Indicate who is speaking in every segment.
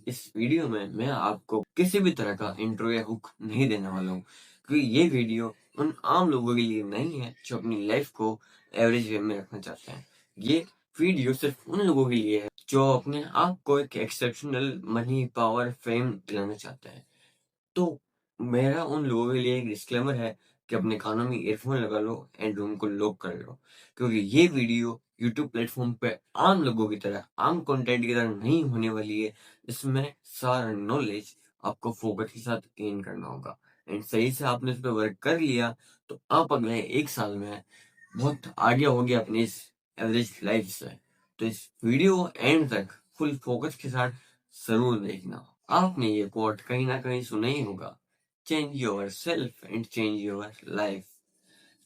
Speaker 1: इस वीडियो में मैं आपको किसी भी तरह का इंट्रो या हुक नहीं देने वाला हूँ, क्योंकि ये वीडियो उन आम लोगों के लिए नहीं है जो अपनी लाइफ को एवरेज वे में रखना चाहते हैं। ये वीडियो सिर्फ उन लोगों के लिए है जो अपने आप को एक एक्सेप्शनल मनी, पावर, फेम दिलाना चाहते हैं। तो मेरा उन लोगों के लिए एक डिस्क्लेमर है कि अपने कानों में ईयरफोन लगा लो एंड रूम को लॉक कर लो, क्योंकि ये वीडियो यूट्यूब प्लेटफॉर्म पे आम लोगों की तरह, आम कंटेंट की तरह नहीं होने वाली है। इसमें सारा नॉलेज आपको फोकस के साथ गेन करना होगा एंड सही से आपने इस पर वर्क कर लिया तो आप अगले 1 साल में बहुत आगे होगे अपनी इस एवरेज लाइफ से। तो इस वीडियो एंड तक फुल फोकस के साथ जरूर देखना। आपने ये कोट कहीं ना कहीं सुना ही होगा, change your self and change your life.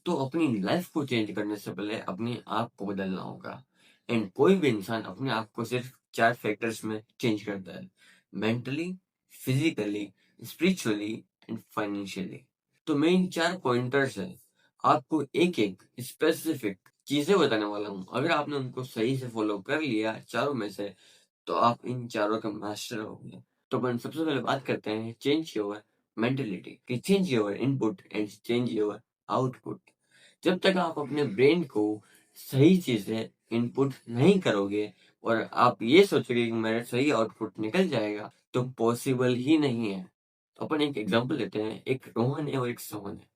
Speaker 1: तो अपनी लाइफ को चेंज करने से पहले अपने आप को बदलना होगा एंड कोई भी इंसान अपने आप को सिर्फ 4 फैक्टर्स में चेंज करता है: mentally, physically, spiritually and financially. तो मैं इन 4 पॉइंटर्स है आपको एक एक स्पेसिफिक चीजें बताने वाला हूँ। अगर आपने उनको सही से फॉलो कर लिया चारों में से तो आप इन चारों का मास्टर हो गए। तो अपन सबसे पहले बात करते हैं चेंज योर मेंटेलिटी कि change your input and change your output. जब तक आप अपने ब्रेन को सही चीजें इनपुट नहीं करोगे और आप ये सोचोगे कि मेरा सही आउटपुट निकल जाएगा, तो पॉसिबल ही नहीं है। तो अपन एक एग्जांपल लेते हैं, एक रोहन है और एक सोहन है।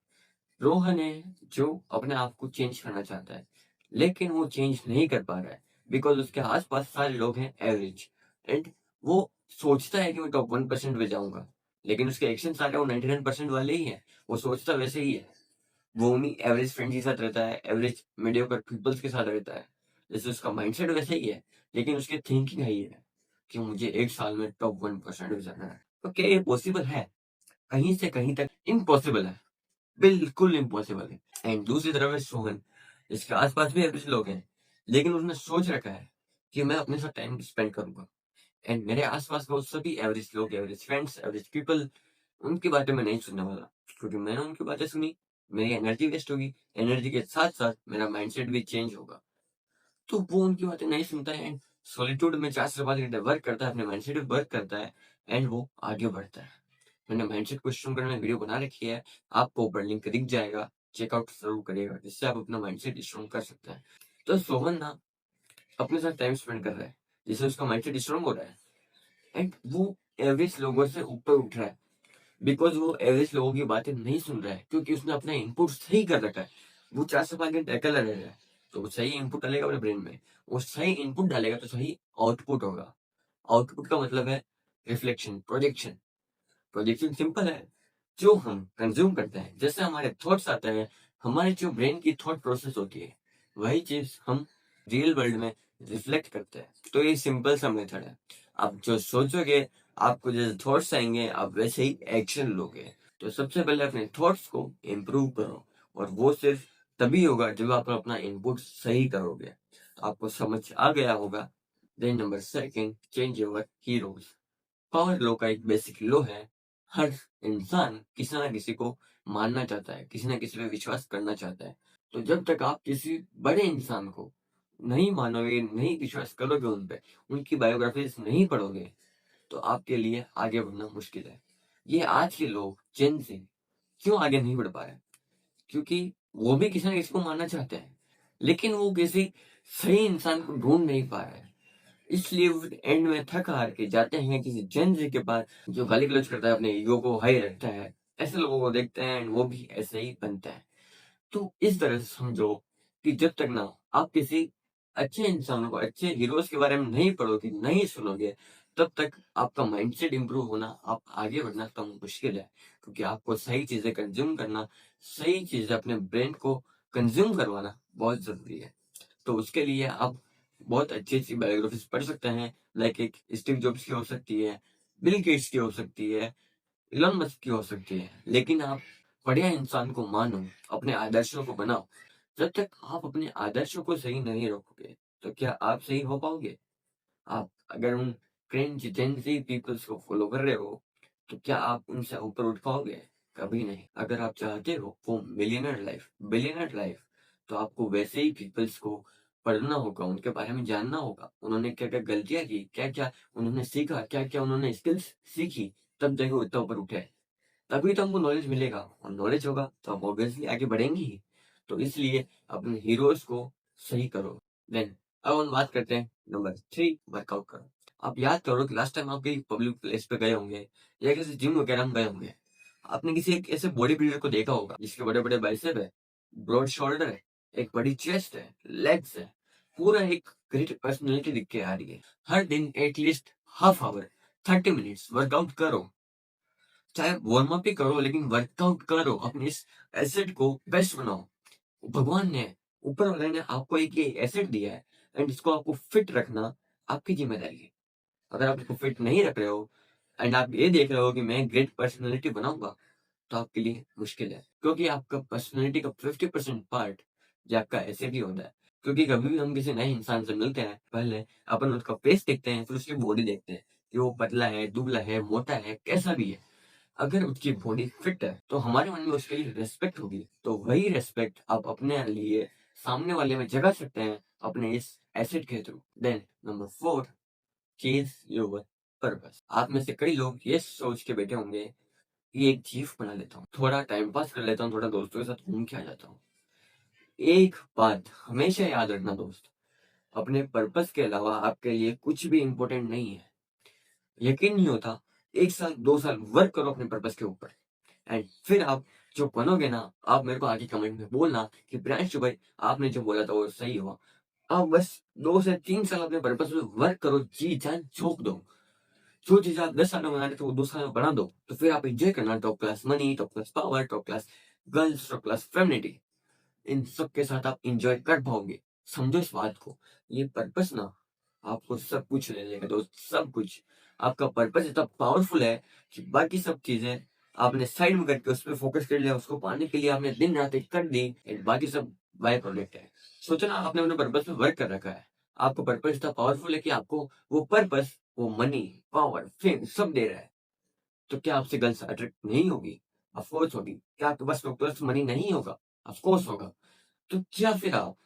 Speaker 1: रोहन है जो अपने आप को चेंज करना चाहता है, लेकिन वो चेंज नहीं कर पा रहा है बिकॉज उसके आसपास सारे लोग हैं एवरेज एंड वो सोचता है कि मैं टॉप 1% पे जाऊंगा, लेकिन उसके एक्शन सारे वो 99% वाले ही हैं। वो सोचता वैसे ही है, वो उन्हीं एवरेज फ्रेंड्स के साथ रहता है, एवरेज मीडियोकर पीपल्स के साथ रहता है। जैसे उसका माइंडसेट वैसे ही है, लेकिन उसकी थिंकिंग है ये है कि मुझे 1 साल में टॉप 1% पे जाना है। तो क्या ये पॉसिबल है? कहीं से कहीं तक इम्पॉसिबल है, बिल्कुल इम्पॉसिबल है। एंड दूसरी तरफ है सोहन, इसके आसपास भी एवरेज लोग हैं, लेकिन उसने सोच रखा है कि मैं अपने साथ टाइम स्पेंड करूंगा एंड मेरे आसपास बहुत सभी एवरेज लोग, एवरेज फ्रेंड्स, एवरेज पीपल, उनकी बातें मैं नहीं सुनने वाला, क्योंकि मैंने उनकी बातें सुनी मेरी एनर्जी वेस्ट होगी, एनर्जी के साथ साथ मेरा माइंडसेट भी चेंज होगा। तो वो उनकी बातें नहीं सुनता है एंड सॉलिट्यूड में 4 से 5 घंटे वर्क करता है, अपने माइंडसेट पे वर्क करता है एंड वो आगे बढ़ता है। मैंने माइंडसेट को स्ट्रॉन्ग करने में वीडियो बना रखी है, आपको ऊपर लिंक दिख जाएगा, चेकआउट जरूर करिएगा, जिससे आप अपना माइंडसेट स्ट्रॉन्ग कर सकते हैं। तो सोहन ना अपने साथ टाइम स्पेंड कर रहा है, जिससे उसका माइंडसेट स्ट्रॉन्ग हो रहा है एंड वो एवरेज लोगों से ऊपर उठ रहा है बिकॉज वो एवरेज लोगों की बातें नहीं सुन रहा है, क्योंकि उसने अपना इनपुट सही कर रखा है। वो 4 से 5 घंटे अकेला रह रहा है, तो वो सही इनपुट डालेगा अपने ब्रेन में, वो सही इनपुट डालेगा तो सही आउटपुट होगा। आउटपुट का मतलब है रिफ्लेक्शन, प्रोजेक्शन। प्रोजेक्शन सिंपल है, जो हम कंज्यूम करते हैं, जैसे हमारे थॉट्स आते हैं, हमारे जो ब्रेन की थॉट प्रोसेस होती है, वही चीज हम रियल वर्ल्ड में रिफ्लेक्ट करते हैं। तो ये सिंपल सा मेथड है। आप जो सोचोगे, आपको जैसे थॉट्स आएंगे, आप वैसे ही एक्शन लोगे। तो सबसे पहले अपने थॉट्स को इम्प्रूव करो, और वो सिर्फ तभी होगा जब आप अपना इनपुट सही करोगे। तो आपको समझ आ गया होगा। Then number second, change your heroes. Power law का एक बेसिक लॉ है, हर इंसान किसी ना किसी को मानना चाहता है, किसी ना किसी पे विश्वास करना चाहता है। तो जब तक आप किसी बड़े इंसान को नहीं मानोगे, नहीं विश्वास करोगे उन पे, उनकी बायोग्राफीज नहीं पढ़ोगे, तो आपके लिए आगे बढ़ना मुश्किल है। ये आज के लोग जेन से क्यों आगे नहीं बढ़ पा रहे? क्योंकि वो भी किसी ना किसी को मानना चाहते हैं, लेकिन वो किसी सही इंसान को ढूंढ नहीं पा रहे हैं। इसलिए वो एंड में थक हार के जाते हैं किसी जेन जी के पास, जो गाली गलौज करता है, अपने ईगो को हाई रखता है। ऐसे लोगों को देखते हैं एंड वो भी ऐसे ही बनता है। तो इस तरह से समझो कि जब तक ना आप किसी अच्छे इंसान को, अच्छे हीरोज के बारे में नहीं पढ़ोगे, नहीं सुनोगे, तब तक आपका माइंडसेट इंप्रूव होना, आप आगे बढ़ना कम मुश्किल है। क्योंकि आपको सही चीजें कंज्यूम करना, सही चीजें अपने ब्रेन को कंज्यूम करवाना बहुत जरूरी है। तो उसके लिए आप बहुत अच्छी अच्छी बायोग्राफीज पढ़ सकते हैं, लाइक एक स्टीव जॉब्स की हो सकती है, बिल गेट्स की हो सकती है, इलॉन मस्क की हो सकती है। लेकिन आप बढ़िया इंसान को मानो, अपने आदर्शों को बनाओ। जब तक आप अपने आदर्शों को सही नहीं रखोगे, तो क्या आप सही हो पाओगे? आप अगर उन क्रिंज जेंजी पीपल्स को फॉलो कर रहे हो, तो क्या आप उनसे ऊपर उठ पाओगे? कभी नहीं। अगर आप चाहते हो वो मिलियनर लाइफ, बिलियनर लाइफ, तो आपको वैसे ही पीपल्स को पढ़ना होगा, उनके बारे में जानना होगा, उन्होंने क्या-क्या गलतियाँ की, क्या-क्या उन्होंने सीखा, क्या-क्या उन्होंने स्किल्स सीखी, तब जाके वो इतना ऊपर उठे। तभी तो हमको नॉलेज मिलेगा और नॉलेज होगा तो हम ऑब्वियसली आगे बढ़ेंगे ही। तो इसलिए अपने हीरोज़ को सही करो। देन अब हम बात करते हैं नंबर 3 वर्कआउट करो। आप याद करो कि लास्ट टाइम आप कहीं पब्लिक प्लेस पे गए होंगे या किसी जिम वगैरह में गए होंगे। आपने किसी एक ऐसे बॉडी बिल्डर को देखा होगा जिसके बड़े-बड़े बाइसेप है, ब्रॉड शोल्डर है, एक बड़ी चेस्ट है, लेग्स है, पूरा एक ग्रेट पर्सनैलिटी दिख के आ रही है। हर दिन at least half hour 30 minutes workout करो। चाहे वार्म अप ही करो लेकिन वर्कआउट करो, अपने इस एसेट को बेस्ट बनाओ। भगवान ने, ऊपर वाले ने आपको एक ये एसेट दिया है एंड इसको आपको फिट रखना आपकी जिम्मेदारी है। अगर आप इसको फिट नहीं रख रहे हो एंड आप ये देख रहे हो कि मैं ग्रेट पर्सनैलिटी बनाऊंगा, तो आपके लिए मुश्किल है, क्योंकि आपका पर्सनैलिटी का 50% पार्ट जो आपका एसेट ही होता है। क्योंकि कभी भी हम किसी नए इंसान से मिलते हैं, पहले अपन उसका फेस देखते हैं, फिर उसकी बॉडी देखते हैं कि वो पतला है, दुबला है, मोटा है, कैसा भी है। अगर उसकी बॉडी फिट है तो हमारे मन में उसके लिए रिस्पेक्ट होगी, तो वही रिस्पेक्ट आप अपने लिए सामने वाले में जगा सकते हैं अपने इस एसेट के थ्रू। Then number 4, chase your purpose. आप में से कई लोग ये सोच के बैठे होंगे कि एक चीफ बना लेता हूँ, थोड़ा टाइम पास कर लेता हूँ, थोड़ा दोस्तों के साथ घूम के आ जाता हूँ। एक बात हमेशा याद रखना दोस्त, अपने पर्पस के अलावा आपके लिए कुछ भी इंपॉर्टेंट नहीं है। यकीन नहीं होता, 1 साल 2 साल वर्क करो अपने पर्पस के ऊपर एंड फिर आप जो बनोगे ना, आप मेरे को आगे कमेंट में बोलना कि प्रियांशु भाई आपने जो बोला था वो सही हुआ। आप बस 2 से 3 साल अपने पर्पस पे वर्क करो, जी जान झोंक दो। जो चीज आप 10 साल में बना रहे थे वो 2 साल में बना दो, तो फिर आप एंजॉय करना, top class money, top class power, top class girls, top class femininity, इन सब के साथ आप एंजॉय कर पाओगे। समझो इस बात को, ये पर्पस ना आपको सब कुछ ले लेगा दोस्त, सब कुछ। आपका पर्पस इतना पावरफुल है कि बाकी सब चीजें आपने साइड में करके उस पर फोकस कर लिया, उसको पाने के लिए आपने दिन रात एक कर दी, एंड बाकी सब बाय प्रोडक्ट है। सोचो ना, आपने अपने पर्पस पे वर्क कर रखा है, आपको पर्पस इतना पावरफुल है कि आपको वो पर्पस, वो मनी, पावर, फेम सब दे रहा है। तो क्या आपसे गर्ल्स अट्रैक्ट नहीं होगी? ऑफ कोर्स होगी। क्या आपके पास टोटल मनी नहीं होगा? ऑफ कोर्स होगा। तो क्या फिर आप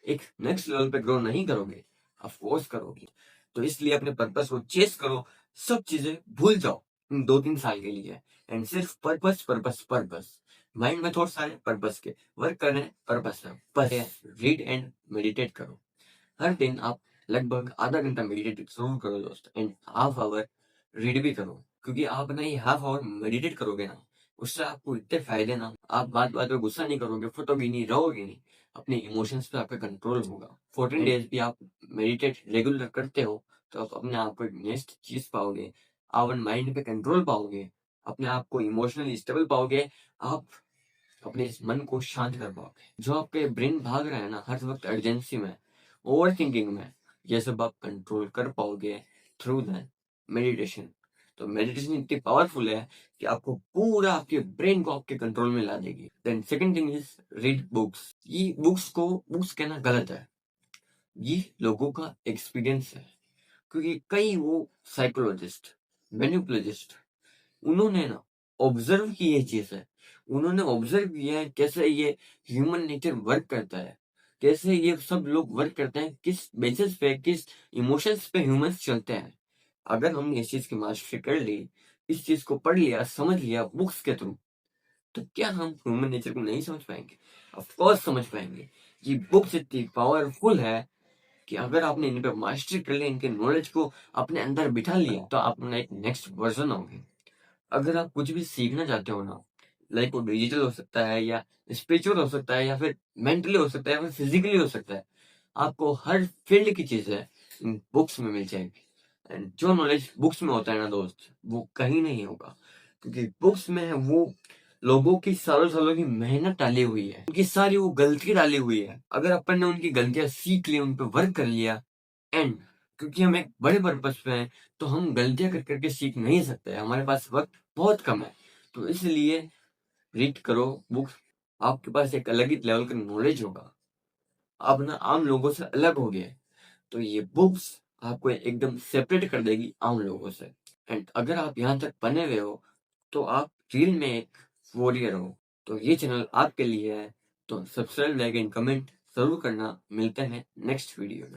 Speaker 1: एक नेक्स्ट लेवल पे ग्रो नहीं करोगे? ऑफ कोर्स करोगे। तो इसलिए अपने पर्पस को चेस करो, सब चीजें भूल जाओ इन 2-3 साल के लिए एंड सिर्फ पर्पस पर्पस पर्पस। माइंड में थॉट सारे पर्पस के, वर्क कर रहे हैं पर्पस है, बस रीड एंड मेडिटेट करो। हर दिन आप लगभग आधा घंटा मेडिटेट जरूर करो दोस्त, एंड हाफ आवर रीड भी करो। क्योंकि आप ना ये हाफ आवर मेडिटेट करोगे ना, उससे आपको इतने फायदे ना, आप बात बात पे गुस्सा नहीं करोगे, फटोगे नहीं, रहोगे नहीं, अपने इमोशंस पे आपका कंट्रोल होगा। 14 डेज भी आप मेडिटेट रेगुलर करते हो तो आप अपने आप को एक नेक्स्ट चीज पाओगे, आप माइंड पे कंट्रोल पाओगे, अपने आप को इमोशनली स्टेबल पाओगे, आप अपने इस मन को शांत कर पाओगे। जो आपके ब्रेन भाग रहा है ना हर वक्त अर्जेंसी में, ओवर थिंकिंग में, ये सब आप कंट्रोल कर पाओगे थ्रू द मेडिटेशन। तो मेडिटेशन इतनी पावरफुल है कि आपको पूरा आपके ब्रेन को आपके कंट्रोल में ला देगी। Then second thing is read books. ये बुक्स कहना गलत है, ये लोगों का एक्सपीरियंस है। क्योंकि कई वो साइकोलॉजिस्ट, मैनिपुलॉजिस्ट, उन्होंने ना ऑब्जर्व की ये चीज है, उन्होंने ऑब्जर्व किया है कैसे ये ह्यूमन नेचर वर्क करता है, कैसे ये सब लोग वर्क करते हैं, किस बेसिस पे, किस इमोशंस पे ह्यूमंस चलते हैं। अगर हमने इस चीज की मास्टरी कर ली, इस चीज को पढ़ लिया, समझ लिया बुक्स के थ्रू, तो क्या हम ह्यूमन नेचर को नहीं समझ पाएंगे? ऑफ कोर्स समझ पाएंगे। ये बुक्स इतनी पावरफुल है कि अगर आपने इन पे मास्टरी कर ली, इनके नॉलेज को अपने अंदर बिठा लिया, तो आप अपना एक नेक्स्ट वर्जन होंगे। अगर आप कुछ भी सीखना चाहते हो ना, लाइक वो डिजिटल हो सकता है या स्पिरिचुअल हो सकता है या फिर मेंटली हो सकता है या फिर फिजिकली हो सकता है, आपको हर फील्ड की चीजें इन बुक्स में मिल जाएगी। एंड जो नॉलेज बुक्स में होता है ना दोस्त, वो कहीं नहीं होगा, क्योंकि बुक्स में है वो लोगों की सालों सालों की मेहनत डाली हुई है, उनकी सारी वो गलती डाली हुई है। अगर अपन ने उनकी गलतियां सीख ली, उन पर वर्क कर लिया, एंड क्योंकि हम एक बड़े पर्पस पे हैं, तो हम गलतियां कर करके सीख नहीं सकते, हमारे पास वक्त बहुत कम है। तो इसलिए रीड करो बुक्स, आपके पास एक अलग ही लेवल का नॉलेज होगा, आप ना आम लोगों से अलग हो गए। तो ये बुक्स आपको एकदम सेपरेट कर देगी आम लोगों से। एंड अगर आप यहाँ तक बने हुए हो, तो आप रियल में एक वॉरियर हो। तो ये चैनल आपके लिए है, तो सब्सक्राइब, लाइक एंड कमेंट ज़रूर करना। मिलते हैं नेक्स्ट वीडियो में।